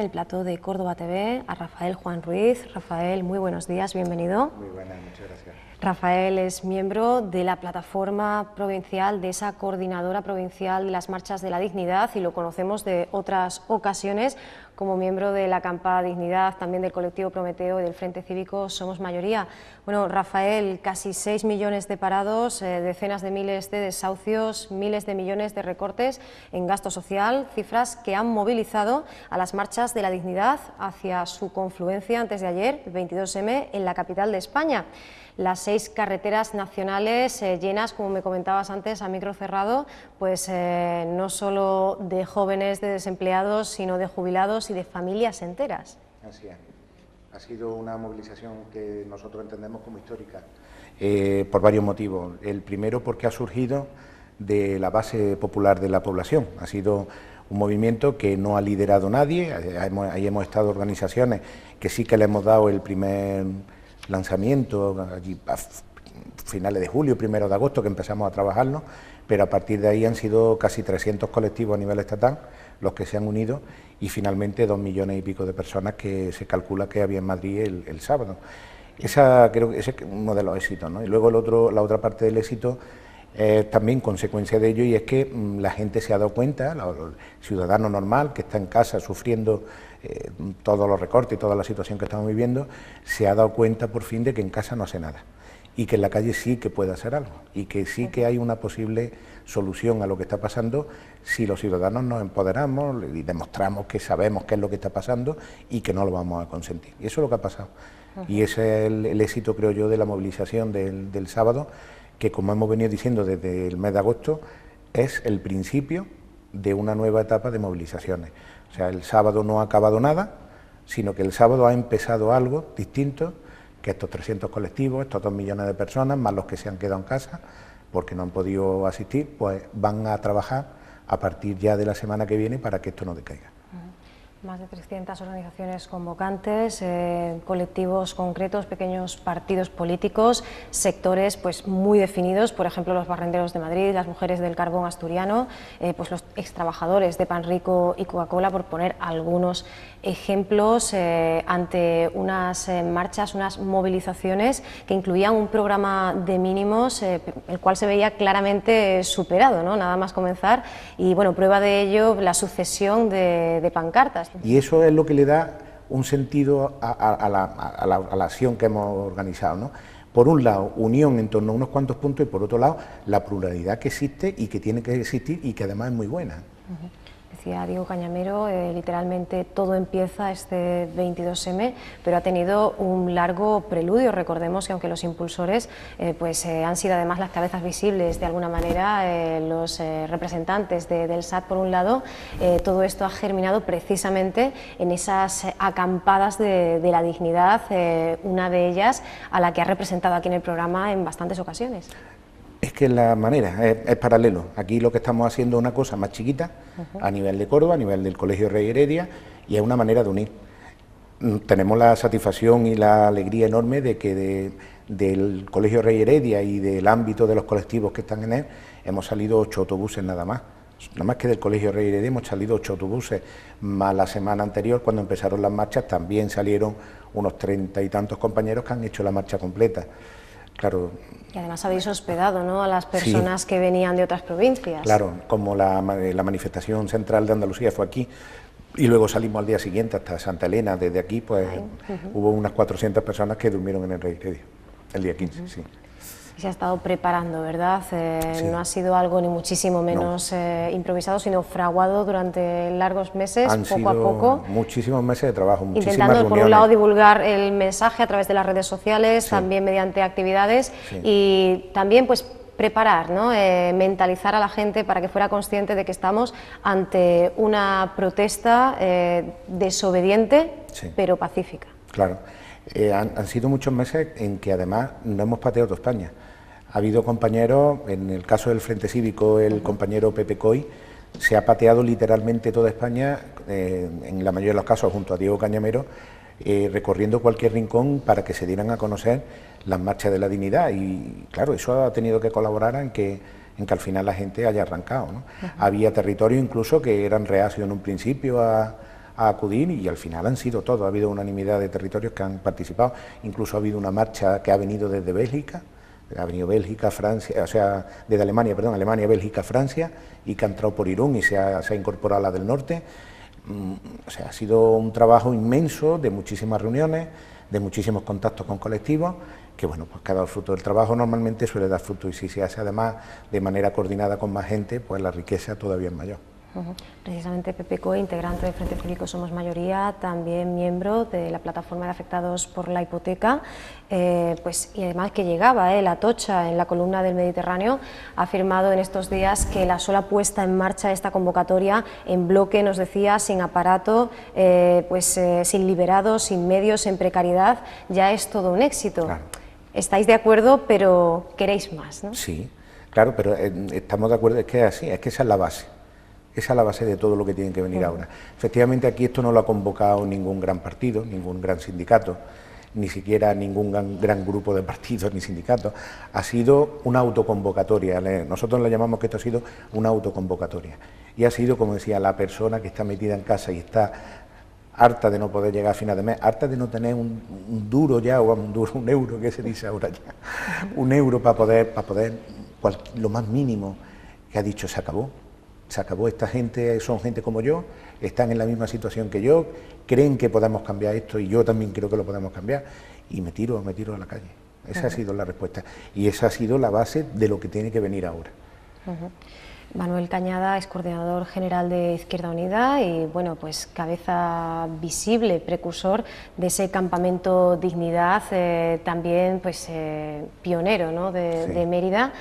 el plató de Córdoba TV a Rafael Juan Ruiz. Rafael, muy buenos días, bienvenido. Muy buenas, muchas gracias. Rafael es miembro de la plataforma provincial, de esa coordinadora provincial de las marchas de la dignidad, y lo conocemos de otras ocasiones como miembro de la acampada Dignidad, también del colectivo Prometeo y del Frente Cívico Somos Mayoría. Bueno, Rafael, casi 6 millones de parados, decenas de miles de desahucios, miles de millones de recortes en gasto social, cifras que han movilizado a las marchas de la dignidad hacia su confluencia antes de ayer, el 22M, en la capital de España. Las 6 carreteras nacionales llenas, como me comentabas antes, a micro cerrado, pues no solo de jóvenes, de desempleados, sino de jubilados y de familias enteras. Así es. Ha sido una movilización que nosotros entendemos como histórica, por varios motivos. El primero, porque ha surgido de la base popular de la población. Ha sido un movimiento que no ha liderado nadie. Ahí hemos estado organizaciones que sí que le hemos dado el primer lanzamiento allí a finales de julio, 1 de agosto, que empezamos a trabajarlo, pero a partir de ahí han sido casi 300 colectivos a nivel estatal los que se han unido y finalmente 2 millones y pico de personas que se calcula que había en Madrid el sábado. Creo que ese es uno de los éxitos, ¿no? Y luego la otra parte del éxito es también consecuencia de ello, y es que la gente se ha dado cuenta, el ciudadano normal que está en casa sufriendo todos los recortes y toda la situación que estamos viviendo, se ha dado cuenta por fin de que en casa no hace nada y que en la calle sí que puede hacer algo y que sí que hay una posible solución a lo que está pasando si los ciudadanos nos empoderamos y demostramos que sabemos qué es lo que está pasando y que no lo vamos a consentir. Y eso es lo que ha pasado. Y ese es el éxito, creo yo, de la movilización del sábado, que, como hemos venido diciendo desde el mes de agosto, es el principio de una nueva etapa de movilizaciones. O sea, el sábado no ha acabado nada, sino que el sábado ha empezado algo distinto, que estos 300 colectivos, estos 2 millones de personas, más los que se han quedado en casa porque no han podido asistir, pues van a trabajar a partir ya de la semana que viene para que esto no decaiga. Más de 300 organizaciones convocantes, colectivos concretos, pequeños partidos políticos, sectores pues muy definidos, por ejemplo los barrenderos de Madrid, las mujeres del carbón asturiano, pues los extrabajadores de Panrico y Coca-Cola, por poner algunos ejemplos, ante unas marchas, unas movilizaciones que incluían un programa de mínimos, el cual se veía claramente superado, ¿no? Nada más comenzar, y bueno, prueba de ello la sucesión de pancartas. Y eso es lo que le da un sentido a la acción que hemos organizado, ¿no? Por un lado, unión en torno a unos cuantos puntos, y por otro lado, la pluralidad que existe y que tiene que existir y que además es muy buena. Decía Diego Cañamero, literalmente todo empieza este 22M, pero ha tenido un largo preludio. Recordemos que aunque los impulsores han sido además las cabezas visibles de alguna manera, los representantes del SAT por un lado, todo esto ha germinado precisamente en esas acampadas de la dignidad, una de ellas a la que ha representado aquí en el programa en bastantes ocasiones. Es que la manera es paralelo. Aquí lo que estamos haciendo es una cosa más chiquita, a nivel de Córdoba, a nivel del Colegio Rey Heredia, y es una manera de unir. Tenemos la satisfacción y la alegría enorme de que del Colegio Rey Heredia y del ámbito de los colectivos que están en él, hemos salido 8 autobuses nada más. Nada más que del Colegio Rey Heredia hemos salido 8 autobuses, más la semana anterior, cuando empezaron las marchas, también salieron unos 30 y tantos compañeros que han hecho la marcha completa. Claro. Y además habéis hospedado, ¿no?, a las personas que venían de otras provincias. Claro, como la manifestación central de Andalucía fue aquí, y luego salimos al día siguiente hasta Santa Elena, desde aquí, pues hubo unas 400 personas que durmieron en el Rey Heredia, el día 15, sí. Y se ha estado preparando, ¿verdad? Sí. No ha sido algo ni muchísimo menos improvisado, sino fraguado durante largos meses, poco a poco. Muchísimos meses de trabajo, muchísimas intentando, reuniones. por un lado, divulgar el mensaje a través de las redes sociales, Sí. también mediante actividades, Sí. y también pues preparar, ¿no? Mentalizar a la gente para que fuera consciente de que estamos ante una protesta desobediente, Sí. pero pacífica. Claro, han sido muchos meses en que además no hemos pateado toda España. Ha habido compañeros, en el caso del Frente Cívico, el compañero Pepe Coy, se ha pateado literalmente toda España, en la mayoría de los casos junto a Diego Cañamero, recorriendo cualquier rincón para que se dieran a conocer las marchas de la dignidad, y claro, eso ha tenido que colaborar en que al final la gente haya arrancado, ¿no? Había territorios incluso que eran reacios en un principio a a acudir, y al final han sido todos. Ha habido unanimidad de territorios que han participado, incluso ha habido una marcha que ha venido desde Bélgica, ha venido Bélgica, Francia, o sea, desde Alemania, perdón, Alemania, Bélgica, Francia, y que ha entrado por Irún y se ha incorporado a la del norte. O sea, ha sido un trabajo inmenso, de muchísimas reuniones, de muchísimos contactos con colectivos, que bueno, pues que ha dado fruto. El trabajo normalmente suele dar fruto, y si se hace además de manera coordinada con más gente, pues la riqueza todavía es mayor. Precisamente Pepe Coe, integrante del Frente Cívico Somos Mayoría, también miembro de la plataforma de afectados por la hipoteca, pues, y además que llegaba la Atocha en la columna del Mediterráneo, ha afirmado en estos días que la sola puesta en marcha de esta convocatoria en bloque, nos decía, sin aparato, sin liberados, sin medios, en precariedad, ya es todo un éxito. Claro. Estáis de acuerdo, pero queréis más, ¿no? Sí, claro, pero estamos de acuerdo, es que es así, es que esa es la base. Esa es la base de todo lo que tiene que venir ahora. Efectivamente, aquí esto no lo ha convocado ningún gran partido, ningún gran sindicato, ni siquiera ningún gran grupo de partidos ni sindicatos. Ha sido una autoconvocatoria. Nosotros le llamamos que esto ha sido una autoconvocatoria. Y ha sido, como decía, la persona que está metida en casa y está harta de no poder llegar a final de mes, harta de no tener un duro ya, o un euro, que se dice ahora ya, un euro para poder lo más mínimo, que ha dicho se acabó. Se acabó. Esta gente son gente como yo, están en la misma situación que yo, creen que podemos cambiar esto, y yo también creo que lo podemos cambiar, y me tiro a la calle. Esa ha sido la respuesta, y esa ha sido la base de lo que tiene que venir ahora. Manuel Cañada es coordinador general de Izquierda Unida y bueno, pues cabeza visible, precursor de ese campamento Dignidad, también pues pionero, ¿no?, de Mérida.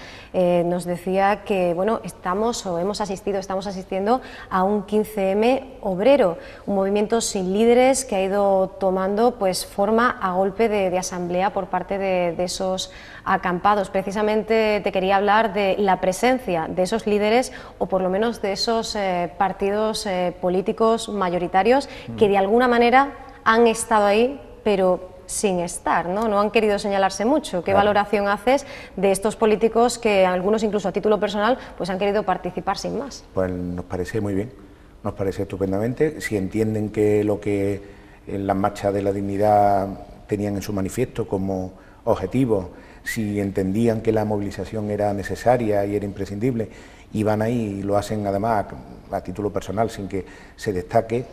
Nos decía que bueno, estamos asistiendo a un 15M obrero, un movimiento sin líderes que ha ido tomando pues forma a golpe de asamblea por parte de esos acampados. Precisamente te quería hablar de la presencia de esos líderes, o por lo menos de esos partidos políticos mayoritarios que de alguna manera han estado ahí, pero sin estar, ¿no? No han querido señalarse mucho. ¿Qué valoración haces de estos políticos que algunos, incluso a título personal, pues han querido participar sin más? Pues nos parece muy bien, nos parece estupendamente. Si entienden que lo que en las marchas de la dignidad tenían en su manifiesto como objetivo, si entendían que la movilización era necesaria y era imprescindible, y van ahí y lo hacen además a título personal sin que se destaque,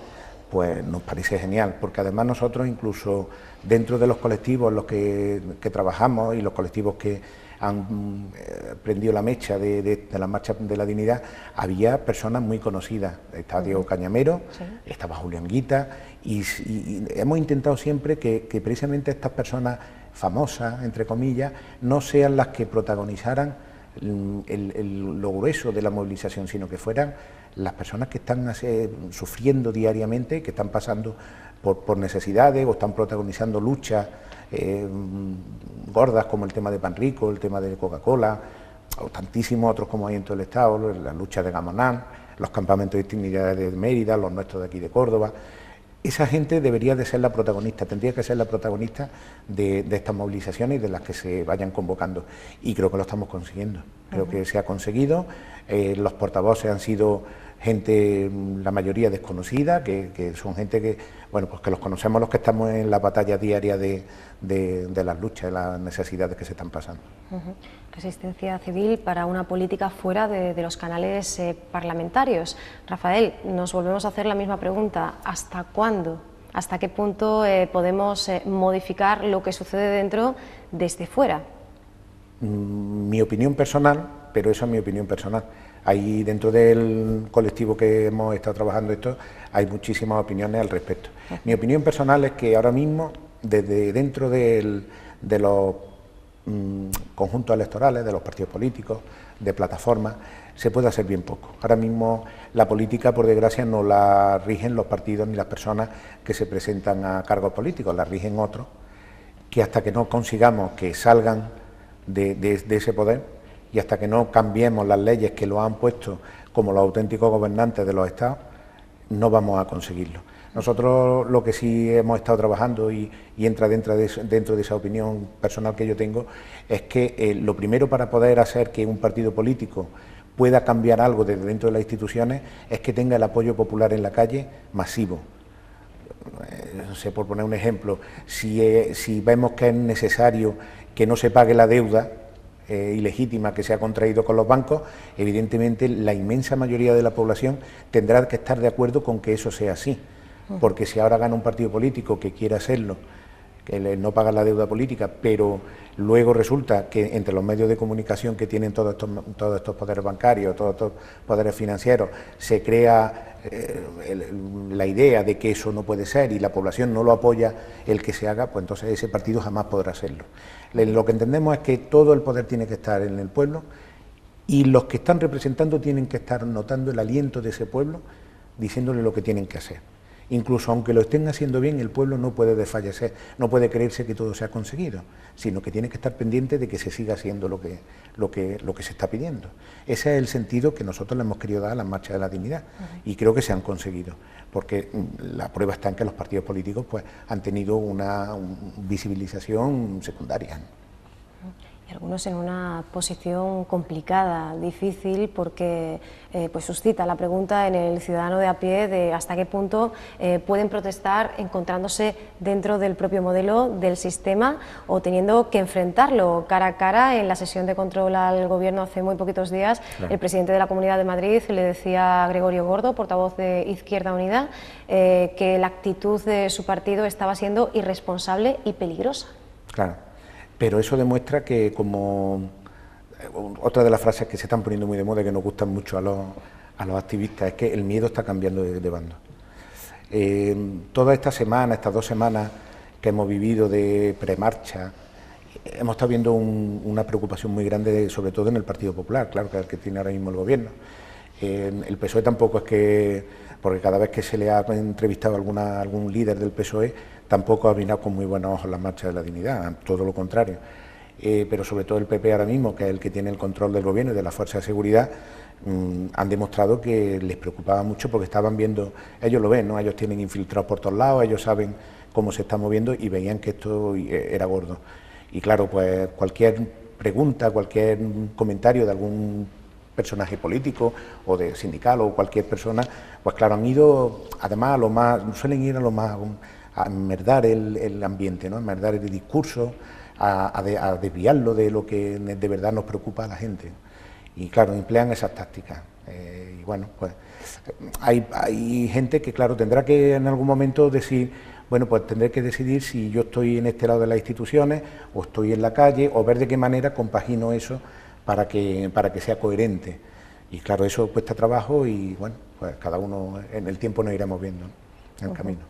pues nos parece genial, porque además nosotros incluso dentro de los colectivos en los que trabajamos y los colectivos que han prendido la mecha de las marchas de la dignidad, había personas muy conocidas. Estaba Diego Cañamero, estaba Julián Guita, y hemos intentado siempre que precisamente estas personas famosas, entre comillas, no sean las que protagonizaran lo grueso de la movilización, sino que fueran las personas que están sufriendo diariamente, que están pasando por necesidades o están protagonizando luchas gordas, como el tema de Panrico, el tema de Coca-Cola, o tantísimos otros como hay en todo el Estado, la lucha de Gamonal, los campamentos de dignidad de Mérida, los nuestros de aquí de Córdoba. Esa gente debería de ser la protagonista, tendría que ser la protagonista de estas movilizaciones y de las que se vayan convocando. Y creo que lo estamos consiguiendo, creo que se ha conseguido. Los portavoces han sido gente, la mayoría desconocida, que son gente que, bueno, pues que los conocemos los que estamos en la batalla diaria de las luchas, de las necesidades que se están pasando. Resistencia civil para una política fuera de los canales parlamentarios. Rafael, nos volvemos a hacer la misma pregunta. ¿Hasta cuándo? ¿Hasta qué punto podemos modificar lo que sucede dentro desde fuera? Mi opinión personal, pero eso es mi opinión personal. Ahí dentro del colectivo que hemos estado trabajando esto, hay muchísimas opiniones al respecto. Mi opinión personal es que ahora mismo, desde dentro de los conjuntos electorales, de los partidos políticos, de plataformas, se puede hacer bien poco. Ahora mismo la política, por desgracia, no la rigen los partidos ni las personas que se presentan a cargos políticos, la rigen otros, que hasta que no consigamos que salgan de ese poder, y hasta que no cambiemos las leyes que lo han puesto como los auténticos gobernantes de los estados, no vamos a conseguirlo. Nosotros lo que sí hemos estado trabajando y entra dentro de esa opinión personal que yo tengo, es que lo primero para poder hacer que un partido político pueda cambiar algo desde dentro de las instituciones es que tenga el apoyo popular en la calle masivo. no sé, por poner un ejemplo, si vemos que es necesario que no se pague la deuda ilegítima que se ha contraído con los bancos, evidentemente la inmensa mayoría de la población tendrá que estar de acuerdo con que eso sea así, porque si ahora gana un partido político que quiere hacerlo, que no paga la deuda política, pero luego resulta que entre los medios de comunicación que tienen todos estos poderes bancarios, todos estos poderes financieros, se crea la idea de que eso no puede ser y la población no lo apoya el que se haga, pues entonces ese partido jamás podrá hacerlo. Lo que entendemos es que todo el poder tiene que estar en el pueblo y los que están representando tienen que estar notando el aliento de ese pueblo, diciéndole lo que tienen que hacer. Incluso aunque lo estén haciendo bien, el pueblo no puede desfallecer, no puede creerse que todo se ha conseguido, sino que tiene que estar pendiente de que se siga haciendo lo que se está pidiendo. Ese es el sentido que nosotros le hemos querido dar a las marchas de la dignidad y creo que se han conseguido, porque la prueba está en que los partidos políticos pues han tenido una visibilización secundaria. Y algunos en una posición complicada, difícil, porque pues suscita la pregunta en el ciudadano de a pie de hasta qué punto pueden protestar encontrándose dentro del propio modelo del sistema o teniendo que enfrentarlo cara a cara. En la sesión de control al Gobierno hace muy poquitos días, claro, el presidente de la Comunidad de Madrid le decía a Gregorio Gordo, portavoz de Izquierda Unida, que la actitud de su partido estaba siendo irresponsable y peligrosa. Claro. Pero eso demuestra que, como otra de las frases que se están poniendo muy de moda y que nos gustan mucho a los activistas, es que el miedo está cambiando de bando. Toda esta semana, estas 2 semanas que hemos vivido de premarcha, hemos estado viendo una preocupación muy grande, sobre todo en el Partido Popular, claro, que es el que tiene ahora mismo el gobierno. El PSOE tampoco es que, porque cada vez que se le ha entrevistado a algún líder del PSOE, tampoco ha mirado con muy buenos ojos las marchas de la dignidad, todo lo contrario. Pero sobre todo el PP ahora mismo, que es el que tiene el control del gobierno y de las fuerzas de seguridad, han demostrado que les preocupaba mucho porque estaban viendo, ellos lo ven, ¿no? Ellos tienen infiltrados por todos lados, ellos saben cómo se está moviendo y veían que esto era gordo. Y claro, pues cualquier pregunta, cualquier comentario de algún personaje político o de sindical o cualquier persona, pues claro, han ido además suelen ir a enmerdar el ambiente, ¿no? A enmerdar el discurso, a desviarlo de lo que de verdad nos preocupa a la gente. Y claro, emplean esas tácticas. Y bueno, pues hay gente que claro tendrá que en algún momento decir, bueno, pues tendré que decidir si yo estoy en este lado de las instituciones o estoy en la calle, o ver de qué manera compagino eso para que sea coherente. Y claro, eso cuesta trabajo y bueno, pues cada uno en el tiempo nos iremos viendo, ¿no? En el camino.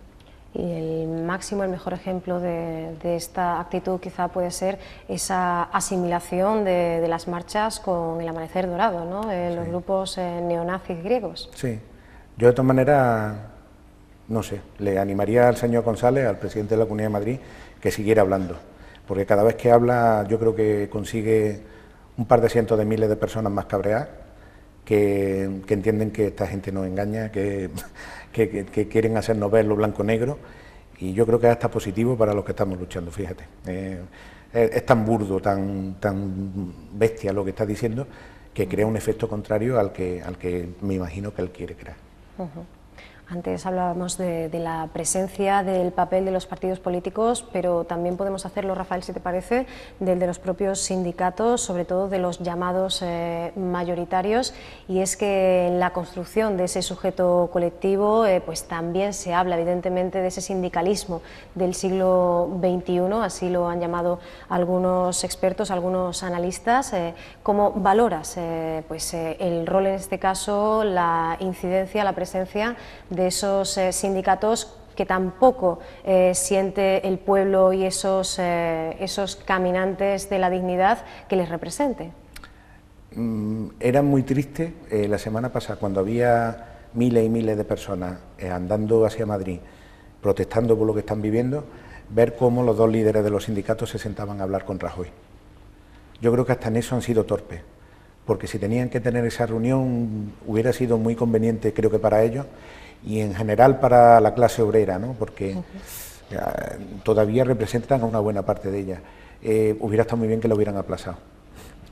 Y el máximo, el mejor ejemplo de esta actitud quizá puede ser esa asimilación de las marchas con el Amanecer Dorado, ¿no? Los grupos neonazis griegos. Sí, yo de todas maneras, no sé, le animaría al señor González, al presidente de la Comunidad de Madrid, que siguiera hablando, porque cada vez que habla yo creo que consigue un par de cientos de miles de personas más cabreadas, que entienden que esta gente nos engaña, que quieren hacernos ver lo blanco-negro, y yo creo que es hasta positivo para los que estamos luchando, fíjate. Es tan burdo, tan bestia lo que está diciendo, que crea un efecto contrario al que me imagino que él quiere crear. Antes hablábamos de la presencia, del papel de los partidos políticos, pero también podemos hacerlo, Rafael, si te parece, del de los propios sindicatos, sobre todo de los llamados mayoritarios, y es que en la construcción de ese sujeto colectivo pues también se habla evidentemente de ese sindicalismo del siglo XXI, así lo han llamado algunos expertos, algunos analistas. ¿Cómo valoras pues, el rol en este caso, la incidencia, la presencia de esos sindicatos que tampoco siente el pueblo y esos caminantes de la dignidad que les represente? Era muy triste la semana pasada, cuando había miles y miles de personas andando hacia Madrid, protestando por lo que están viviendo, ver cómo los 2 líderes de los sindicatos se sentaban a hablar con Rajoy. Yo creo que hasta en eso han sido torpes, porque si tenían que tener esa reunión hubiera sido muy conveniente, creo que para ellos, y en general para la clase obrera, ¿no? Porque todavía representan a una buena parte de ella. Hubiera estado muy bien que lo hubieran aplazado.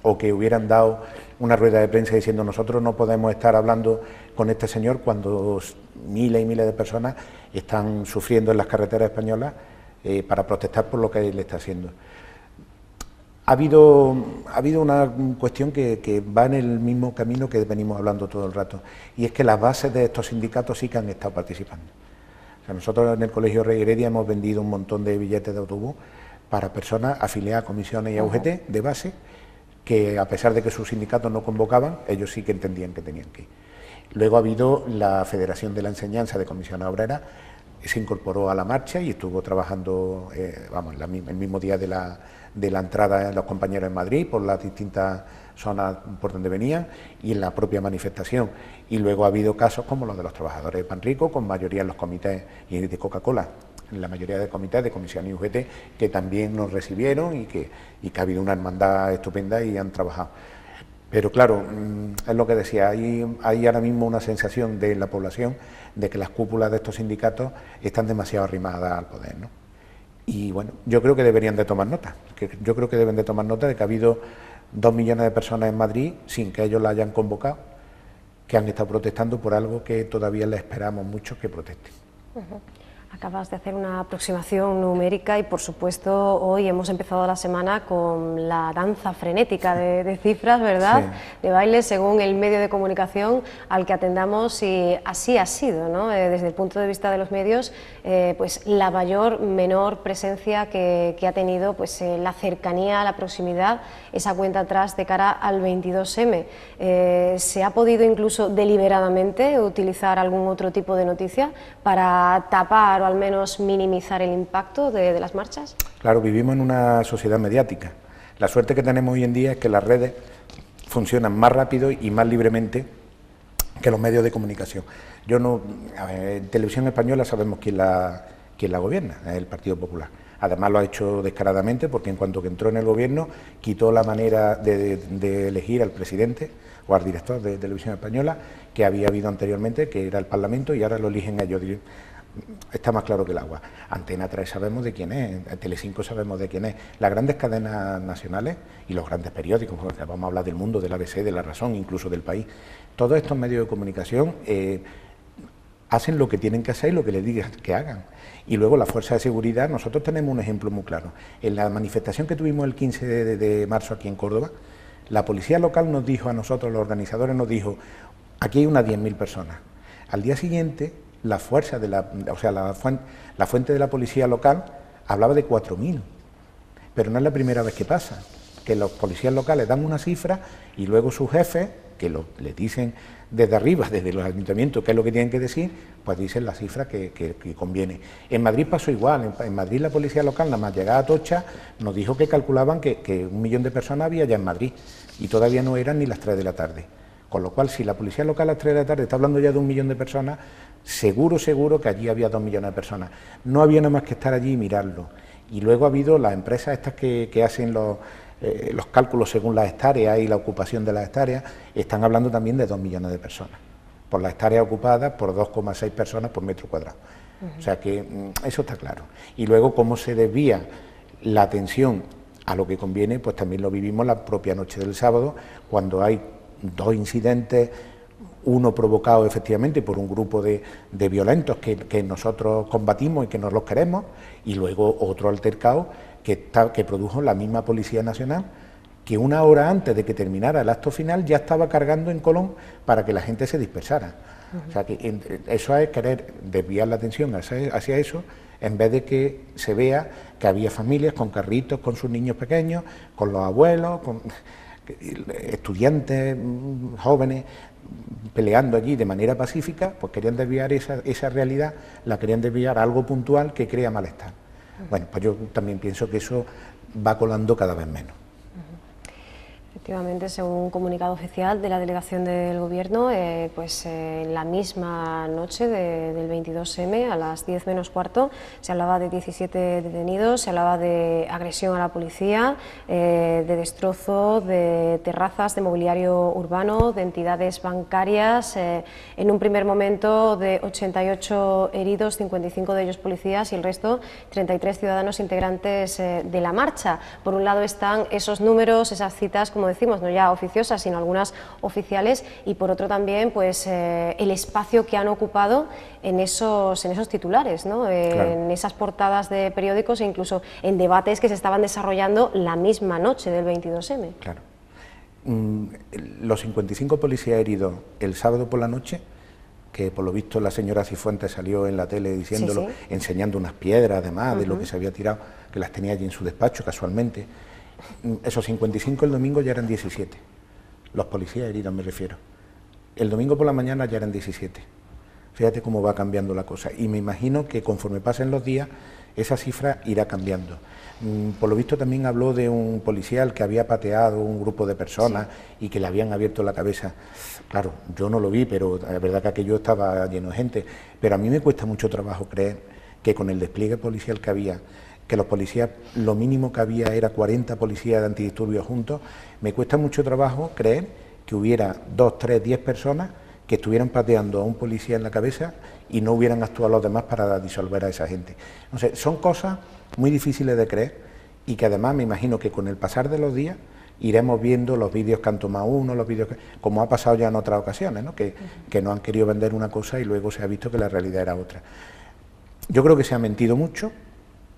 o que hubieran dado una rueda de prensa diciendo nosotros no podemos estar hablando con este señor cuando miles y miles de personas están sufriendo en las carreteras españolas para protestar por lo que él está haciendo. Ha habido una cuestión que va en el mismo camino que venimos hablando todo el rato, y es que las bases de estos sindicatos sí que han estado participando. O sea, nosotros en el Colegio Rey Heredia hemos vendido un montón de billetes de autobús para personas afiliadas a comisiones y a UGT de base, que a pesar de que sus sindicatos no convocaban, ellos sí que entendían que tenían que ir. Luego ha habido la Federación de la Enseñanza de Comisiones Obreras, se incorporó a la marcha y estuvo trabajando, el mismo día de la entrada de los compañeros en Madrid, por las distintas zonas por donde venían y en la propia manifestación. Y luego ha habido casos como los de los trabajadores de Panrico, con mayoría en los comités y de Coca-Cola, en la mayoría de comités de Comisión y UGT, que también nos recibieron y que ha habido una hermandad estupenda y han trabajado. Pero claro, es lo que decía, hay ahora mismo una sensación de la población de que las cúpulas de estos sindicatos están demasiado arrimadas al poder, ¿no? Y bueno, yo creo que deberían de tomar nota, yo creo que deben de tomar nota de que ha habido 2 millones de personas en Madrid, sin que ellos la hayan convocado, que han estado protestando por algo que todavía les esperamos mucho que protesten. Acabas de hacer una aproximación numérica y, por supuesto, hoy hemos empezado la semana con la danza frenética de cifras, ¿verdad? Sí. De baile, según el medio de comunicación al que atendamos, y así ha sido, ¿no? Desde el punto de vista de los medios, pues la menor presencia que ha tenido pues la cercanía, la proximidad, esa cuenta atrás de cara al 22M. ¿Se ha podido incluso deliberadamente utilizar algún otro tipo de noticia para tapar o al menos minimizar el impacto de las marchas? Claro, vivimos en una sociedad mediática. La suerte que tenemos hoy en día es que las redes funcionan más rápido y más libremente que los medios de comunicación. En Televisión Española sabemos quién la gobierna, es el Partido Popular. Además lo ha hecho descaradamente, porque en cuanto que entró en el gobierno quitó la manera de elegir al presidente o al director de Televisión Española que había habido anteriormente, que era el Parlamento, y ahora lo eligen ellos. Está más claro que el agua. Antena 3 sabemos de quién es, Telecinco sabemos de quién es, las grandes cadenas nacionales y los grandes periódicos, vamos a hablar del Mundo, del ABC, de La Razón, incluso del País. Todos estos medios de comunicación hacen lo que tienen que hacer y lo que les digan que hagan. Y luego la fuerza de seguridad, nosotros tenemos un ejemplo muy claro. En la manifestación que tuvimos el 15 de marzo aquí en Córdoba, la policía local nos dijo a nosotros, los organizadores nos dijo, aquí hay unas 10.000 personas. Al día siguiente, la fuente de la policía local hablaba de 4.000, pero no es la primera vez que pasa, que los policías locales dan una cifra y luego sus jefes, que les dicen desde arriba, desde los ayuntamientos, qué es lo que tienen que decir, pues dicen la cifra que conviene. En Madrid pasó igual, en Madrid la policía local, nada más llegar a Atocha, nos dijo que calculaban que 1 millón de personas había ya en Madrid, y todavía no eran ni las 3 de la tarde. Con lo cual, si la policía local a las 3 de la tarde está hablando ya de 1 millón de personas, seguro que allí había 2 millones de personas. No había nada más que estar allí y mirarlo. Y luego ha habido las empresas estas que hacen los cálculos según las hectáreas y la ocupación de las hectáreas, están hablando también de 2 millones de personas, por las hectáreas ocupadas por 2,6 personas por metro cuadrado. O sea que eso está claro. Y luego cómo se desvía la atención a lo que conviene, pues también lo vivimos la propia noche del sábado, cuando hay 2 incidentes, uno provocado efectivamente por un grupo de violentos que nosotros combatimos y que nos los queremos, y luego otro altercado que produjo la misma Policía Nacional, que 1 hora antes de que terminara el acto final ya estaba cargando en Colón para que la gente se dispersara. O sea que eso es querer desviar la atención hacia eso, en vez de que se vea que había familias con carritos, con sus niños pequeños, con los abuelos, con estudiantes jóvenes peleando allí de manera pacífica, pues querían desviar esa realidad, la querían desviar a algo puntual que crea malestar. Bueno, pues yo también pienso que eso va colando cada vez menos. Efectivamente, según un comunicado oficial de la delegación del Gobierno, la misma noche del 22M, a las 10 menos cuarto, se hablaba de 17 detenidos, se hablaba de agresión a la policía, de destrozo de terrazas, de mobiliario urbano, de entidades bancarias, en un primer momento de 88 heridos, 55 de ellos policías y el resto 33 ciudadanos integrantes de la marcha. Por un lado están esos números, esas citas, como decimos, no ya oficiosas, sino algunas oficiales, y por otro también pues el espacio que han ocupado en esos titulares, ¿no? En esas portadas de periódicos e incluso en debates que se estaban desarrollando la misma noche del 22M. Claro. Los 55 policías heridos el sábado por la noche, que por lo visto la señora Cifuentes salió en la tele diciéndolo, sí, sí, enseñando unas piedras además de lo que se había tirado, que las tenía allí en su despacho casualmente. Esos 55 el domingo ya eran 17, los policías heridos me refiero. El domingo por la mañana ya eran 17. Fíjate cómo va cambiando la cosa, y me imagino que conforme pasen los días esa cifra irá cambiando. Por lo visto también habló de un policial que había pateado un grupo de personas, sí, y que le habían abierto la cabeza. Claro, yo no lo vi, pero la verdad que aquello estaba lleno de gente. Pero a mí me cuesta mucho trabajo creer que con el despliegue policial que había, que los policías, lo mínimo que había era 40 policías de antidisturbios juntos, me cuesta mucho trabajo creer que hubiera 2, 3, 10 personas que estuvieran pateando a un policía en la cabeza y no hubieran actuado los demás para disolver a esa gente. No sé, son cosas muy difíciles de creer y que además me imagino que con el pasar de los días iremos viendo los vídeos que han tomado uno, los vídeos que, como ha pasado ya en otras ocasiones, ¿no? Que nos han querido vender una cosa y luego se ha visto que la realidad era otra. Yo creo que se ha mentido mucho,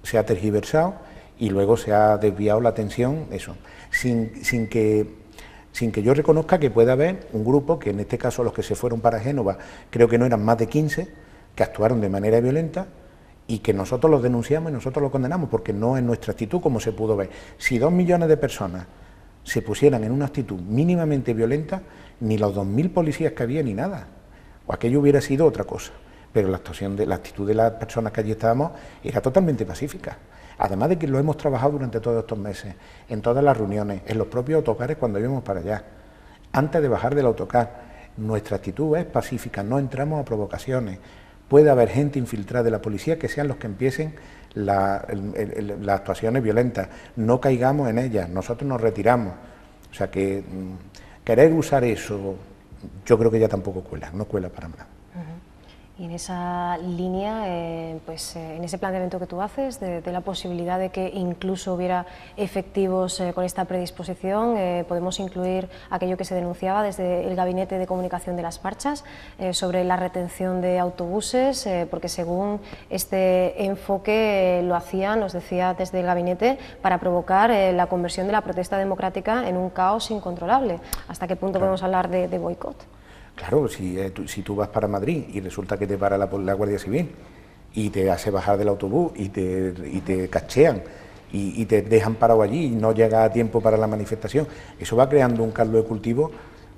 se ha tergiversado y luego se ha desviado la atención, eso, sin que yo reconozca que pueda haber un grupo, que en este caso los que se fueron para Génova, creo que no eran más de 15, que actuaron de manera violenta y que nosotros los denunciamos y nosotros los condenamos, porque no es nuestra actitud como se pudo ver. Si 2 millones de personas se pusieran en una actitud mínimamente violenta, ni los 2000 policías que había ni nada, o aquello hubiera sido otra cosa, pero la actitud de las personas que allí estábamos era totalmente pacífica. Además de que lo hemos trabajado durante todos estos meses, en todas las reuniones, en los propios autocares cuando íbamos para allá. Antes de bajar del autocar, nuestra actitud es pacífica, no entramos a provocaciones. Puede haber gente infiltrada de la policía que sean los que empiecen las actuaciones violentas, no caigamos en ellas, nosotros nos retiramos. O sea que querer usar eso, yo creo que ya tampoco cuela, no cuela para nada. Y en esa línea, en ese planteamiento que tú haces, de la posibilidad de que incluso hubiera efectivos con esta predisposición, podemos incluir aquello que se denunciaba desde el Gabinete de Comunicación de las Marchas, sobre la retención de autobuses, porque según este enfoque lo hacían, nos decía desde el Gabinete, para provocar la conversión de la protesta democrática en un caos incontrolable. ¿Hasta qué punto podemos hablar de boicot? Claro, si tú vas para Madrid y resulta que te para la Guardia Civil y te hace bajar del autobús y te cachean y te dejan parado allí y no llega a tiempo para la manifestación, eso va creando un caldo de cultivo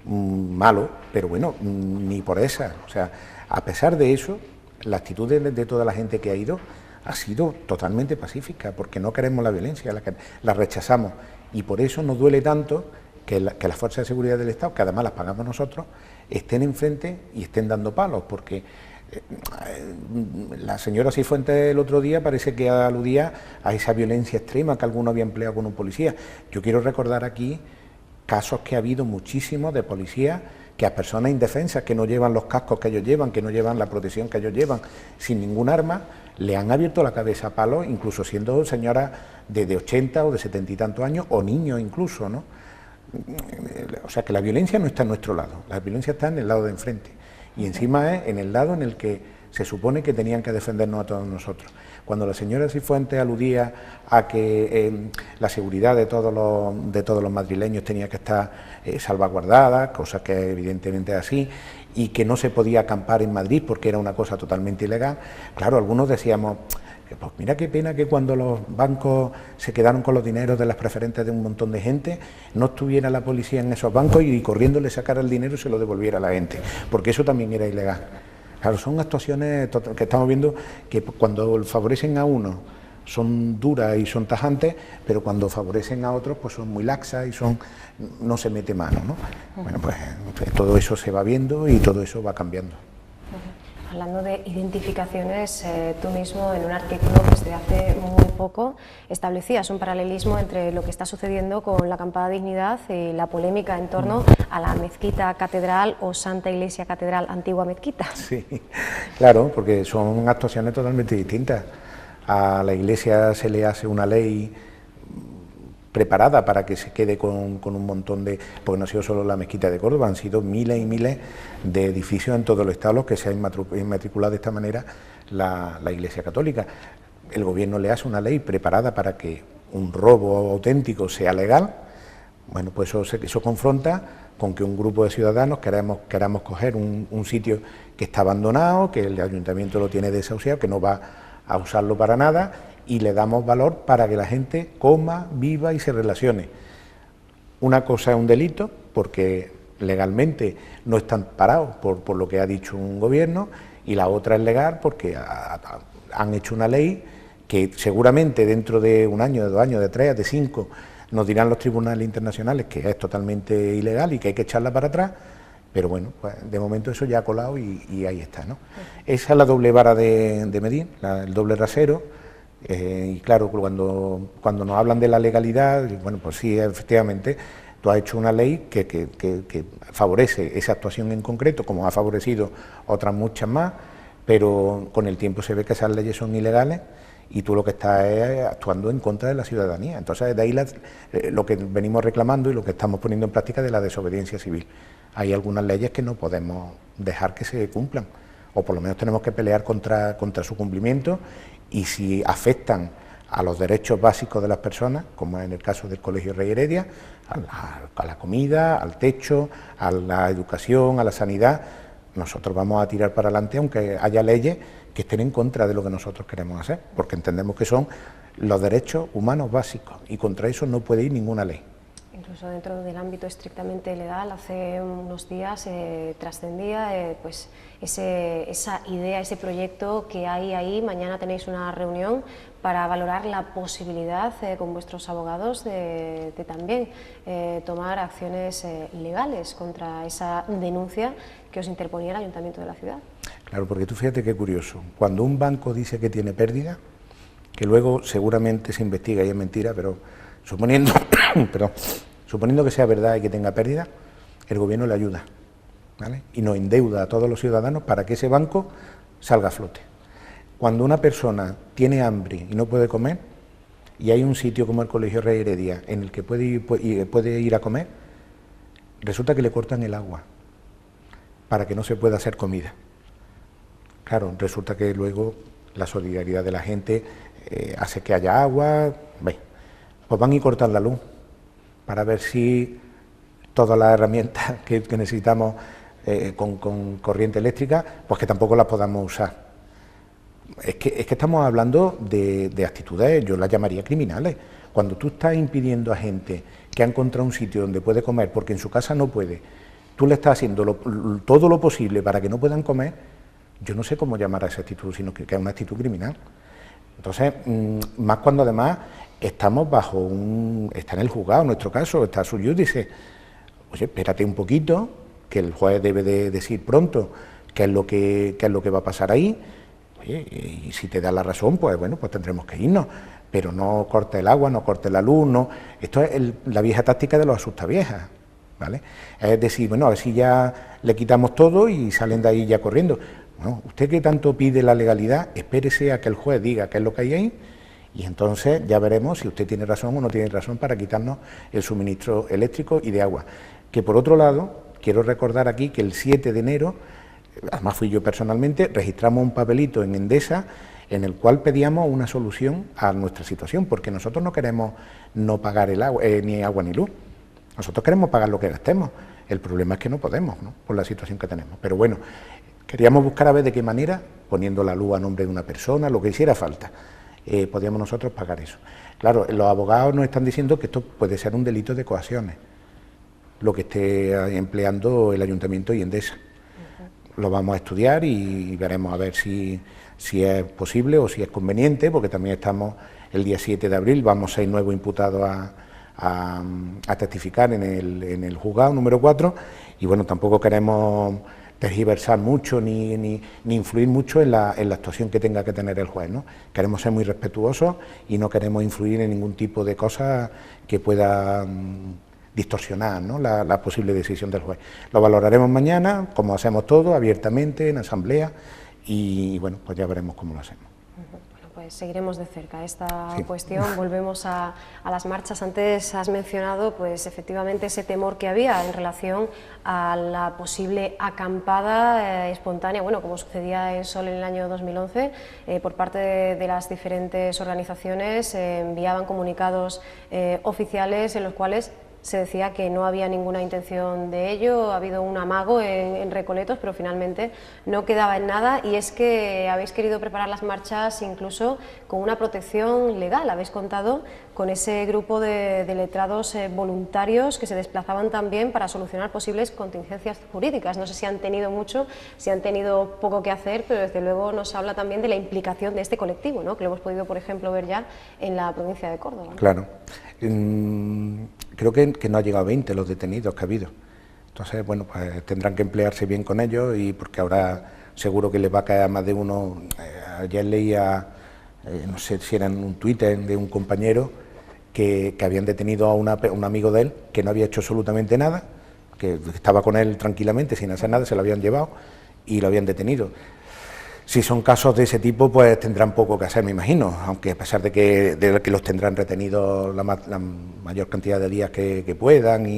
malo, pero bueno, ni por esa. O sea, a pesar de eso, la actitud de toda la gente que ha ido ha sido totalmente pacífica, porque no queremos la violencia, la rechazamos, y por eso nos duele tanto que las fuerzas de seguridad del Estado, que además las pagamos nosotros, estén enfrente y estén dando palos, porque la señora Cifuentes el otro día parece que aludía a esa violencia extrema que alguno había empleado con un policía. Yo quiero recordar aquí casos que ha habido muchísimos de policías que a personas indefensas que no llevan los cascos que ellos llevan, que no llevan la protección que ellos llevan, sin ningún arma, le han abierto la cabeza a palos, incluso siendo señoras de 80 o de 70 y tantos años, o niños incluso, ¿no? O sea que la violencia no está en nuestro lado, la violencia está en el lado de enfrente y encima es en el lado en el que se supone que tenían que defendernos a todos nosotros. Cuando la señora Cifuentes aludía a que la seguridad de todos los madrileños tenía que estar salvaguardada, cosa que evidentemente es así, y que no se podía acampar en Madrid porque era una cosa totalmente ilegal, claro, algunos decíamos, pues mira qué pena que cuando los bancos se quedaron con los dineros de las preferentes de un montón de gente, no estuviera la policía en esos bancos y corriendo le sacara el dinero y se lo devolviera a la gente, porque eso también era ilegal. Claro, son actuaciones que estamos viendo que cuando favorecen a uno son duras y son tajantes, pero cuando favorecen a otros pues son muy laxas y no se mete mano, ¿no? Bueno, pues todo eso se va viendo y todo eso va cambiando. Hablando de identificaciones, tú mismo en un artículo desde hace muy poco establecías un paralelismo entre lo que está sucediendo con la acampada Dignidad y la polémica en torno a la mezquita catedral o Santa Iglesia Catedral Antigua Mezquita. Sí, claro, porque son actuaciones totalmente distintas. A la Iglesia se le hace una ley preparada para que se quede con un montón de... porque no ha sido solo la mezquita de Córdoba, han sido miles y miles de edificios en todo el Estado los que se ha inmatriculado de esta manera la Iglesia Católica. El Gobierno le hace una ley preparada para que un robo auténtico sea legal. Bueno, pues eso confronta con que un grupo de ciudadanos queramos coger un sitio que está abandonado, que el ayuntamiento lo tiene desahuciado, que no va a usarlo para nada, y le damos valor para que la gente coma, viva y se relacione. Una cosa es un delito, porque legalmente no están parados por lo que ha dicho un gobierno, y la otra es legal porque han hecho una ley que seguramente dentro de un año, de 2 años, de 3, de 5, nos dirán los tribunales internacionales que es totalmente ilegal y que hay que echarla para atrás, pero bueno, pues de momento eso ya ha colado y ahí está, ¿no? Esa es la doble vara de medir, el doble rasero, y claro, cuando nos hablan de la legalidad, bueno, pues sí, efectivamente, tú has hecho una ley que favorece esa actuación en concreto, como ha favorecido otras muchas más, pero con el tiempo se ve que esas leyes son ilegales y tú lo que estás es actuando en contra de la ciudadanía. Entonces, de ahí lo que venimos reclamando y lo que estamos poniendo en práctica de la desobediencia civil. Hay algunas leyes que no podemos dejar que se cumplan, o por lo menos tenemos que pelear contra su cumplimiento, y si afectan a los derechos básicos de las personas, como en el caso del Colegio Rey Heredia, a la comida, al techo, a la educación, a la sanidad, nosotros vamos a tirar para adelante aunque haya leyes que estén en contra de lo que nosotros queremos hacer, porque entendemos que son los derechos humanos básicos y contra eso no puede ir ninguna ley. Incluso dentro del ámbito estrictamente legal, hace unos días trascendía pues esa idea, ese proyecto que hay ahí. Mañana tenéis una reunión para valorar la posibilidad con vuestros abogados de también tomar acciones legales contra esa denuncia que os interponía el Ayuntamiento de la ciudad. Claro, porque tú fíjate qué curioso, cuando un banco dice que tiene pérdida, que luego seguramente se investiga y es mentira, pero suponiendo que sea verdad y que tenga pérdida, el gobierno le ayuda, ¿vale? Y nos endeuda a todos los ciudadanos para que ese banco salga a flote. Cuando una persona tiene hambre y no puede comer, y hay un sitio como el Colegio Rey Heredia en el que puede ir a comer, resulta que le cortan el agua para que no se pueda hacer comida. Claro, resulta que luego la solidaridad de la gente hace que haya agua, pues van y cortan la luz para ver si todas las herramientas que necesitamos con corriente eléctrica, pues que tampoco las podamos usar. Es que estamos hablando de actitudes, yo las llamaría criminales. Cuando tú estás impidiendo a gente que ha encontrado un sitio donde puede comer porque en su casa no puede, tú le estás haciendo todo lo posible para que no puedan comer, yo no sé cómo llamar a esa actitud, sino que es una actitud criminal. Entonces, más cuando además estamos está en el juzgado, en nuestro caso, está su dice, oye, espérate un poquito, que el juez debe de decir pronto qué es lo que va a pasar ahí, oye, y si te da la razón, pues bueno, pues tendremos que irnos, pero no corte el agua, no corte la luz, no. Esto es la vieja táctica de los asustaviejas, ¿vale? Es decir, bueno, a ver si ya le quitamos todo y salen de ahí ya corriendo. Bueno, usted que tanto pide la legalidad, espérese a que el juez diga qué es lo que hay ahí y entonces ya veremos si usted tiene razón o no tiene razón para quitarnos el suministro eléctrico y de agua. Que por otro lado, quiero recordar aquí que el 7 de enero, además fui yo personalmente, registramos un papelito en Endesa en el cual pedíamos una solución a nuestra situación, porque nosotros no queremos no pagar el agua, ni agua ni luz. Nosotros queremos pagar lo que gastemos. El problema es que no podemos, ¿no?, por la situación que tenemos. Pero bueno, queríamos buscar a ver de qué manera, poniendo la luz a nombre de una persona, lo que hiciera falta, podíamos nosotros pagar eso. Claro, los abogados nos están diciendo que esto puede ser un delito de coacciones, lo que esté empleando el Ayuntamiento y Endesa. Lo vamos a estudiar y veremos a ver si es posible o si es conveniente, porque también estamos el día 7 de abril, vamos 6 nuevos imputados a testificar en el juzgado número 4, y bueno, tampoco queremos tergiversar mucho ni influir mucho en la actuación que tenga que tener el juez, ¿no? Queremos ser muy respetuosos y no queremos influir en ningún tipo de cosa que pueda distorsionar, ¿no?, la posible decisión del juez. Lo valoraremos mañana, como hacemos todo, abiertamente, en asamblea, y bueno, pues ya veremos cómo lo hacemos. Bueno, pues Pues seguiremos de cerca esta cuestión. Volvemos a las marchas. Antes has mencionado, pues efectivamente, ese temor que había en relación a la posible acampada espontánea, bueno, como sucedía en Sol en el año 2011, por parte de las diferentes organizaciones enviaban comunicados oficiales en los cuales se decía que no había ninguna intención de ello, ha habido un amago en Recoletos, pero finalmente no quedaba en nada, y es que habéis querido preparar las marchas incluso con una protección legal. Habéis contado con ese grupo de letrados voluntarios que se desplazaban también para solucionar posibles contingencias jurídicas. No sé si han tenido mucho, si han tenido poco que hacer, pero desde luego nos habla también de la implicación de este colectivo, ¿no?, que lo hemos podido, por ejemplo, ver ya en la provincia de Córdoba, ¿no? Claro. Creo que no ha llegado a 20 los detenidos que ha habido. Entonces, bueno, pues tendrán que emplearse bien con ellos, y porque ahora seguro que les va a caer a más de uno. Ayer leía, no sé si era en un Twitter de un compañero, que habían detenido a un amigo de él que no había hecho absolutamente nada, que estaba con él tranquilamente sin hacer nada, se lo habían llevado y lo habían detenido. Si son casos de ese tipo, pues tendrán poco que hacer, me imagino, aunque a pesar de que los tendrán retenidos la mayor cantidad de días que puedan, e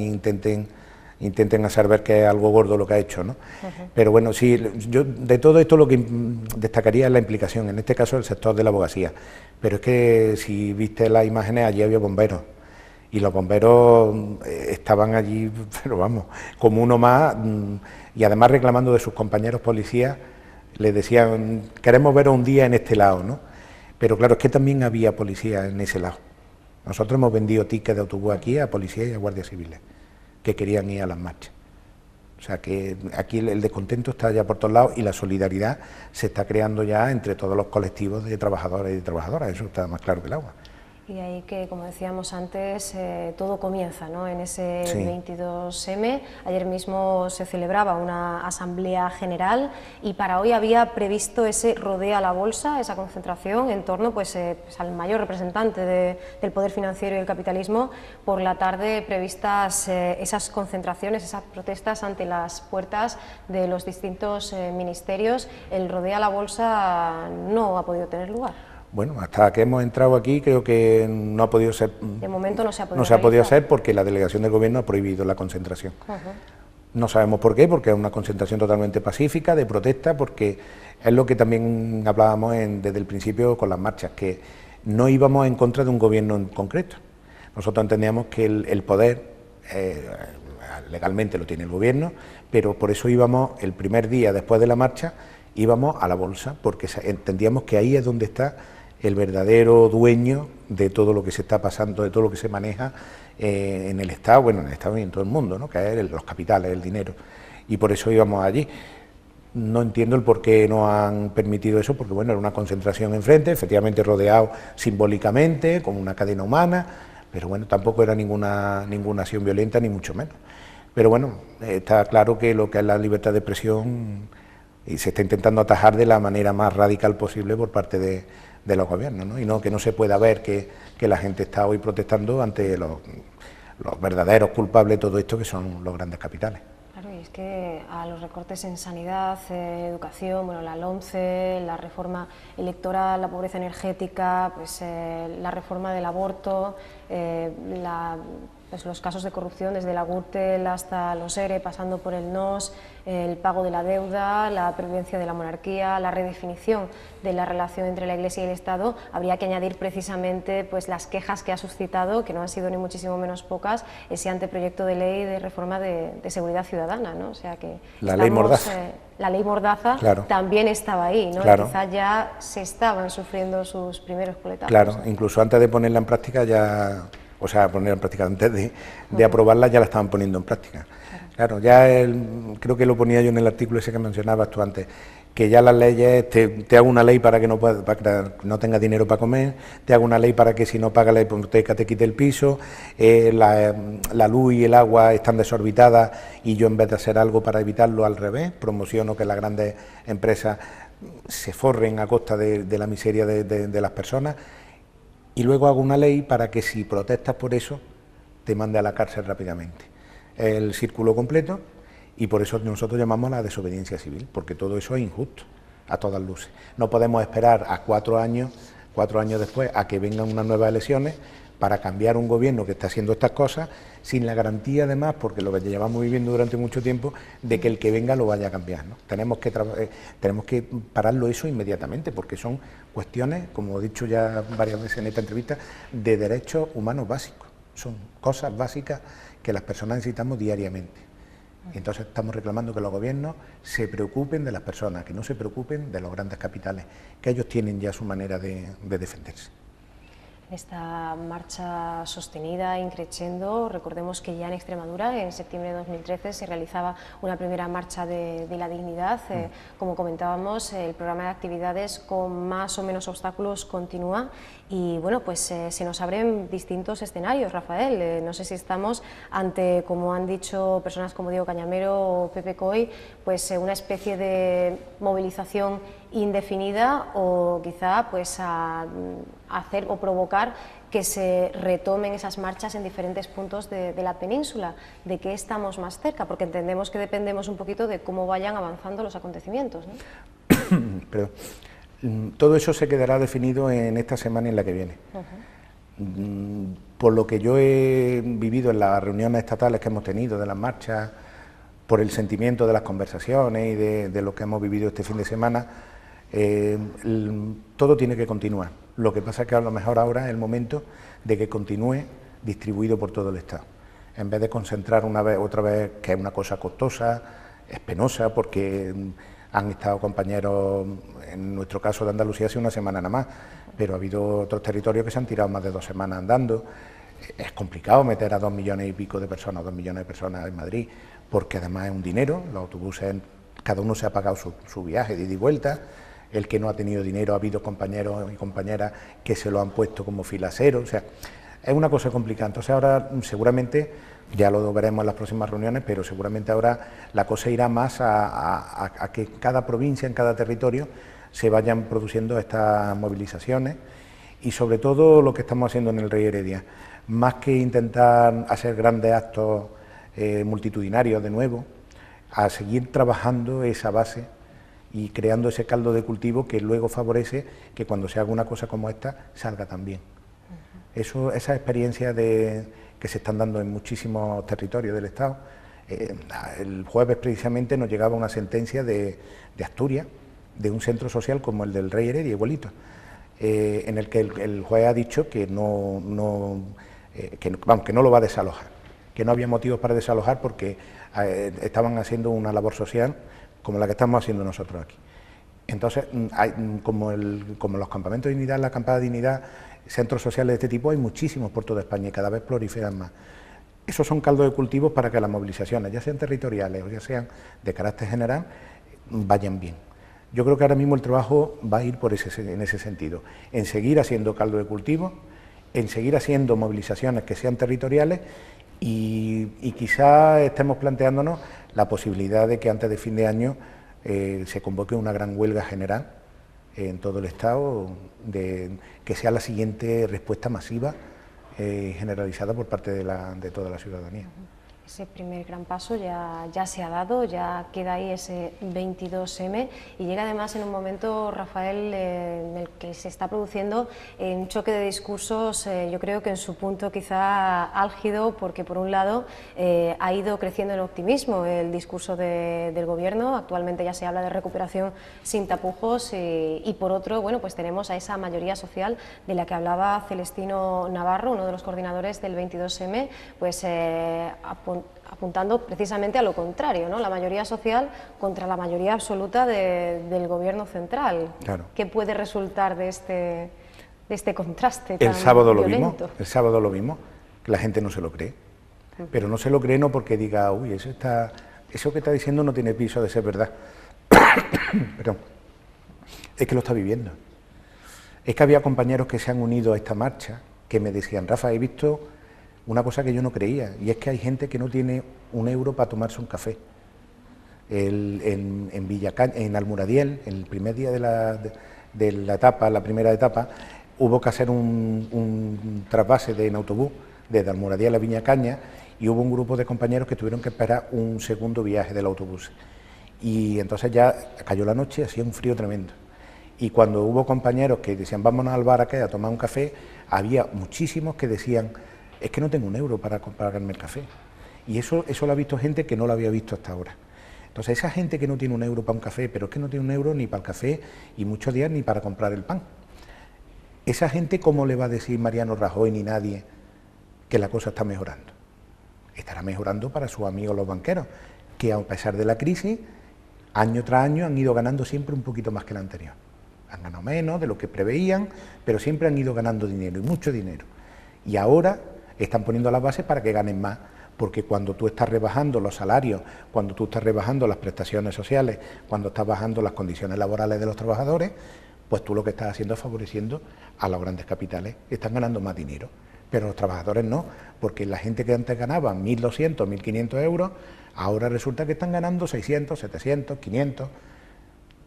intenten hacer ver que es algo gordo lo que ha hecho, ¿no? Pero bueno, sí, yo de todo esto lo que destacaría es la implicación, en este caso, del sector de la abogacía. Pero es que si viste las imágenes, allí había bomberos, y los bomberos estaban allí, pero vamos, como uno más, y además reclamando de sus compañeros policías. Le decían, queremos veros un día en este lado, ¿no? Pero claro, es que también había policía en ese lado. Nosotros hemos vendido tickets de autobús aquí a policías y a guardias civiles que querían ir a las marchas. O sea que aquí el descontento está ya por todos lados, y la solidaridad se está creando ya entre todos los colectivos de trabajadores y de trabajadoras, eso está más claro que el agua. Y ahí que, como decíamos antes, todo comienza, ¿no?, en ese 22M. Ayer mismo se celebraba una asamblea general, y para hoy había previsto ese Rodea la Bolsa, esa concentración en torno pues al mayor representante del poder financiero y el capitalismo. Por la tarde previstas esas concentraciones, esas protestas ante las puertas de los distintos ministerios. El Rodea la Bolsa no ha podido tener lugar. Bueno, hasta que hemos entrado aquí creo que no ha podido ser. De momento no se ha podido. No se ha podido hacer porque la delegación del Gobierno ha prohibido la concentración. No sabemos por qué, porque es una concentración totalmente pacífica, de protesta, porque es lo que también hablábamos desde el principio con las marchas, que no íbamos en contra de un gobierno en concreto. Nosotros entendíamos que el poder legalmente lo tiene el Gobierno, pero por eso íbamos el primer día después de la marcha, íbamos a la bolsa, porque entendíamos que ahí es donde está el verdadero dueño de todo lo que se está pasando, de todo lo que se maneja en el Estado, bueno, en el Estado y en todo el mundo, ¿no?, que es los capitales, el dinero, y por eso íbamos allí. No entiendo el por qué no han permitido eso, porque bueno, era una concentración enfrente, efectivamente rodeado simbólicamente, como una cadena humana, pero bueno, tampoco era ninguna acción violenta, ni mucho menos. Pero bueno, está claro que lo que es la libertad de expresión y se está intentando atajar de la manera más radical posible por parte de los gobiernos, ¿no? Y no que no se pueda ver que la gente está hoy protestando ante los verdaderos culpables de todo esto, que son los grandes capitales. Claro, y es que a los recortes en sanidad, educación, bueno, la LOMCE, la reforma electoral, la pobreza energética, pues la reforma del aborto, pues los casos de corrupción desde la Gürtel hasta los ERE, pasando por el NOS, el pago de la deuda, la pervivencia de la monarquía, la redefinición de la relación entre la Iglesia y el Estado. Habría que añadir precisamente pues las quejas que ha suscitado, que no han sido ni muchísimo menos pocas, ese anteproyecto de ley de reforma de seguridad ciudadana, ¿no? O sea que la ley Mordaza. La ley Mordaza, claro, también estaba ahí, ¿no? Claro. Quizás ya se estaban sufriendo sus primeros coletazos. Claro, incluso antes de ponerla en práctica ya, o sea, ponerla en práctica antes de aprobarla, ya la estaban poniendo en práctica. Claro, ya creo que lo ponía yo en el artículo ese que mencionabas tú antes, que ya las leyes, te hago una ley para que no tengas dinero para comer, te hago una ley para que si no pagas la hipoteca te quite el piso, la luz y el agua están desorbitadas y yo en vez de hacer algo para evitarlo, al revés, promociono que las grandes empresas se forren a costa de la miseria de las personas, y luego hago una ley para que si protestas por eso te mande a la cárcel rápidamente. El círculo completo, y por eso nosotros llamamos la desobediencia civil, porque todo eso es injusto, a todas luces. No podemos esperar a 4 años 4 años después, a que vengan unas nuevas elecciones para cambiar un gobierno que está haciendo estas cosas, sin la garantía además, porque lo que llevamos viviendo durante mucho tiempo, de que el que venga lo vaya a cambiar, ¿no? Tenemos que pararlo eso inmediatamente, porque son cuestiones, como he dicho ya varias veces en esta entrevista, de derechos humanos básicos. Son cosas básicas que las personas necesitamos diariamente. Y entonces estamos reclamando que los gobiernos se preocupen de las personas, que no se preocupen de los grandes capitales, que ellos tienen ya su manera de defenderse. Esta marcha sostenida, increciendo, recordemos que ya en Extremadura, en septiembre de 2013, se realizaba una primera marcha de la dignidad. Como comentábamos, el programa de actividades con más o menos obstáculos continúa y bueno, pues se nos abren distintos escenarios, Rafael. No sé si estamos ante, como han dicho personas como Diego Cañamero o Pepe Coy, pues una especie de movilización indefinida o quizá pues a hacer o provocar que se retomen esas marchas en diferentes puntos de la península. ¿De qué estamos más cerca? Porque entendemos que dependemos un poquito de cómo vayan avanzando los acontecimientos, ¿no? Pero todo eso se quedará definido en esta semana y en la que viene. Por lo que yo he vivido en las reuniones estatales que hemos tenido, de las marchas, por el sentimiento de las conversaciones y de lo que hemos vivido este fin de semana, todo tiene que continuar. Lo que pasa es que a lo mejor ahora es el momento de que continúe distribuido por todo el Estado, en vez de concentrar otra vez, que es una cosa costosa, es penosa, porque han estado compañeros, en nuestro caso de Andalucía, hace una semana nada más, pero ha habido otros territorios que se han tirado más de 2 semanas andando. Es complicado meter a 2 millones y pico de personas, 2 millones de personas en Madrid, porque además es un dinero. Los autobuses, cada uno se ha pagado su viaje de ida y vuelta. El que no ha tenido dinero, ha habido compañeros y compañeras que se lo han puesto como filaseros. O sea, es una cosa complicada. Entonces ahora seguramente, ya lo veremos en las próximas reuniones, pero seguramente ahora la cosa irá más a que en cada provincia, en cada territorio, se vayan produciendo estas movilizaciones y sobre todo lo que estamos haciendo en el Rey Heredia, más que intentar hacer grandes actos multitudinarios de nuevo, a seguir trabajando esa base y creando ese caldo de cultivo que luego favorece que cuando se haga una cosa como esta salga también. Esa experiencia que se están dando en muchísimos territorios del Estado. El jueves precisamente nos llegaba una sentencia de Asturias, de un centro social como el del Rey Heredia, igualito, en el que el juez ha dicho que no lo va a desalojar, que no había motivos para desalojar porque estaban haciendo una labor social como la que estamos haciendo nosotros aquí. Entonces, como los campamentos de dignidad, la acampada de dignidad, centros sociales de este tipo, hay muchísimos por toda España y cada vez proliferan más. Esos son caldos de cultivo para que las movilizaciones, ya sean territoriales o ya sean de carácter general, vayan bien. Yo creo que ahora mismo el trabajo va a ir en ese sentido, en seguir haciendo caldo de cultivo, en seguir haciendo movilizaciones que sean territoriales y quizá estemos planteándonos la posibilidad de que antes de fin de año se convoque una gran huelga general en todo el Estado, que sea la siguiente respuesta masiva generalizada por parte de toda la ciudadanía. Ese primer gran paso ya se ha dado, ya queda ahí ese 22M y llega además en un momento, Rafael, en el que se está produciendo un choque de discursos, yo creo que en su punto quizá álgido, porque por un lado ha ido creciendo el optimismo el discurso del Gobierno, actualmente ya se habla de recuperación sin tapujos y por otro, bueno, pues tenemos a esa mayoría social de la que hablaba Celestino Navarro, uno de los coordinadores del 22M, pues apuntando precisamente a lo contrario, ¿no? La mayoría social contra la mayoría absoluta del Gobierno central. Claro. ¿Qué puede resultar de este contraste tan violento? El sábado lo vimos, que la gente no se lo cree, pero no se lo cree no porque diga, uy, eso que está diciendo no tiene piso de ser verdad, pero es que lo está viviendo. Es que había compañeros que se han unido a esta marcha que me decían, Rafa, he visto una cosa que yo no creía, y es que hay gente que no tiene un euro para tomarse un café. En Villacaña, en Almuradiel, el primer día de la etapa, la primera etapa, hubo que hacer un trasvase en autobús desde Almuradiel a Villacaña y hubo un grupo de compañeros que tuvieron que esperar un segundo viaje del autobús. Y entonces ya cayó la noche, hacía un frío tremendo. Y cuando hubo compañeros que decían, vámonos al bar a tomar un café, había muchísimos que decían, es que no tengo un euro para comprarme el café. Y eso lo ha visto gente que no lo había visto hasta ahora. Entonces, esa gente que no tiene un euro para un café, pero es que no tiene un euro ni para el café y muchos días ni para comprar el pan. Esa gente, ¿cómo le va a decir Mariano Rajoy ni nadie que la cosa está mejorando? Estará mejorando para sus amigos los banqueros, que a pesar de la crisis, año tras año han ido ganando siempre un poquito más que el anterior. Han ganado menos de lo que preveían, pero siempre han ido ganando dinero, y mucho dinero. Y ahora están poniendo las bases para que ganen más, porque cuando tú estás rebajando los salarios, cuando tú estás rebajando las prestaciones sociales, cuando estás bajando las condiciones laborales de los trabajadores, pues tú lo que estás haciendo es favoreciendo a los grandes capitales, que están ganando más dinero. Pero los trabajadores no, porque la gente que antes ganaba 1.200, 1.500 euros, ahora resulta que están ganando 600, 700, 500...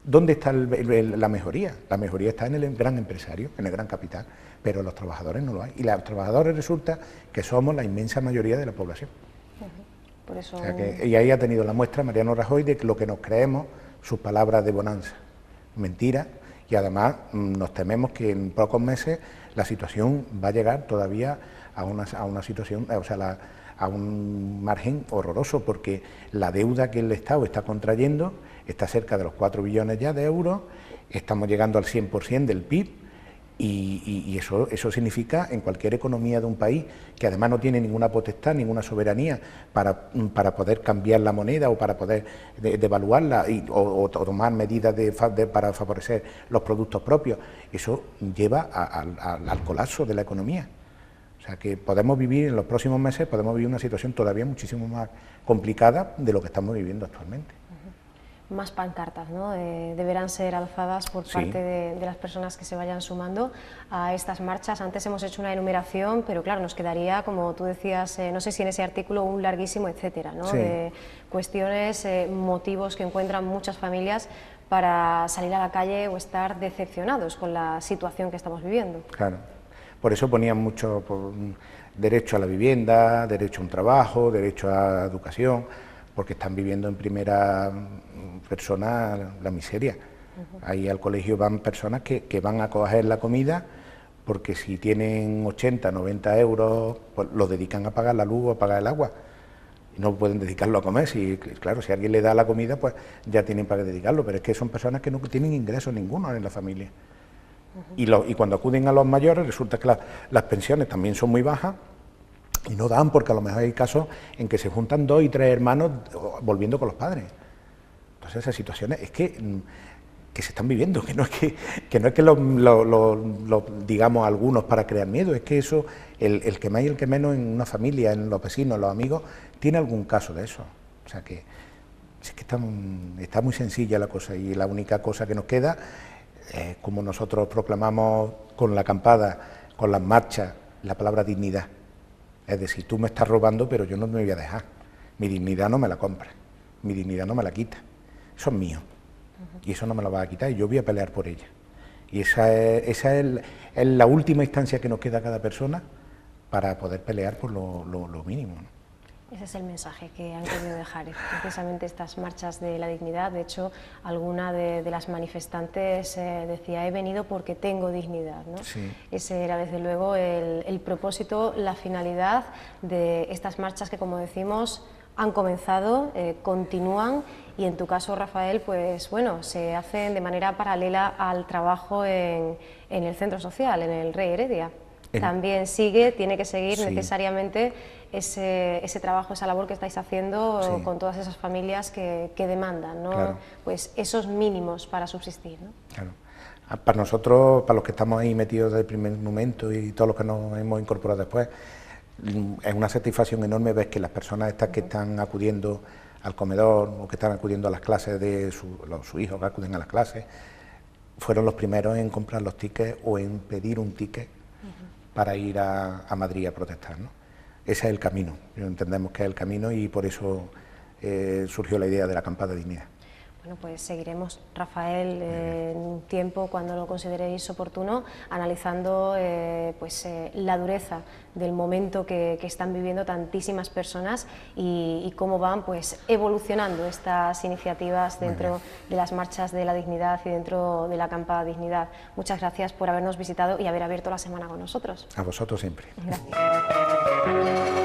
¿Dónde está la mejoría? La mejoría está en el gran empresario, en el gran capital, pero los trabajadores no lo hay. Y los trabajadores resulta que somos la inmensa mayoría de la población. Por eso... O sea y ahí ha tenido la muestra Mariano Rajoy de lo que nos creemos, sus palabras de bonanza. Mentira, y además nos tememos que en pocos meses la situación va a llegar todavía a una situación, o sea, a un margen horroroso, porque la deuda que el Estado está contrayendo está cerca de los 4 billones ya de euros, estamos llegando al 100% del PIB, y eso significa en cualquier economía de un país que además no tiene ninguna potestad, ninguna soberanía para poder cambiar la moneda o para poder devaluarla o tomar medidas para favorecer los productos propios, eso lleva al colapso de la economía. O sea que podemos vivir en los próximos meses, podemos vivir una situación todavía muchísimo más complicada de lo que estamos viviendo actualmente. Más pancartas, ¿no? Deberán ser alzadas por parte de las personas que se vayan sumando a estas marchas. Antes hemos hecho una enumeración, pero claro, nos quedaría, como tú decías, no sé si en ese artículo, un larguísimo etcétera, ¿no? Sí. De cuestiones, motivos que encuentran muchas familias para salir a la calle o estar decepcionados con la situación que estamos viviendo. Claro, por eso ponían mucho derecho a la vivienda, derecho a un trabajo, derecho a educación, porque están viviendo en primera persona la miseria. Ahí al colegio van personas que van a coger la comida, porque si tienen 80, 90 euros, pues los dedican a pagar la luz o a pagar el agua. Y no pueden dedicarlo a comer. Claro, si alguien le da la comida, pues ya tienen para dedicarlo, pero es que son personas que no tienen ingresos ninguno en la familia. Y cuando acuden a los mayores, resulta que las pensiones también son muy bajas, y no dan, porque a lo mejor hay casos en que se juntan 2 y 3 hermanos volviendo con los padres. Entonces esas situaciones es que se están viviendo, que no es que lo digamos algunos para crear miedo, es que eso, el que más y el que menos en una familia, en los vecinos, en los amigos, tiene algún caso de eso. O sea que es que está muy sencilla la cosa, y la única cosa que nos queda es, como nosotros proclamamos con la acampada, con las marchas, la palabra dignidad. Es decir, tú me estás robando, pero yo no me voy a dejar. Mi dignidad no me la compras, mi dignidad no me la quita. Eso es mío, y eso no me lo va a quitar, y yo voy a pelear por ella. Y esa es la última instancia que nos queda a cada persona para poder pelear por lo mínimo, ¿no? Ese es el mensaje que han querido dejar, precisamente estas marchas de la dignidad. De hecho, alguna de las manifestantes decía, he venido porque tengo dignidad, ¿no? Sí. Ese era desde luego el propósito, la finalidad de estas marchas que, como decimos, han comenzado, continúan, y en tu caso, Rafael, pues bueno, se hacen de manera paralela al trabajo en el centro social, en el Rey Heredia. También tiene que seguir necesariamente ese trabajo, esa labor que estáis haciendo con todas esas familias que demandan, ¿no? Claro. Pues esos mínimos para subsistir, ¿no? Claro. Para nosotros, para los que estamos ahí metidos desde el primer momento y todos los que nos hemos incorporado después, es una satisfacción enorme ver que las personas estas que están acudiendo al comedor o que están acudiendo a las clases de sus hijos que acuden a las clases, fueron los primeros en comprar los tickets o en pedir un ticket para ir a Madrid a protestar, ¿no? Ese es el camino, entendemos que es el camino, y por eso surgió la idea de la acampada de dignidad. Bueno, pues seguiremos, Rafael, en un tiempo, cuando lo consideréis oportuno, analizando la dureza del momento que están viviendo tantísimas personas y cómo van pues evolucionando estas iniciativas dentro de las marchas de la dignidad y dentro de la acampada Dignidad. Muchas gracias por habernos visitado y haber abierto la semana con nosotros. A vosotros siempre. Gracias.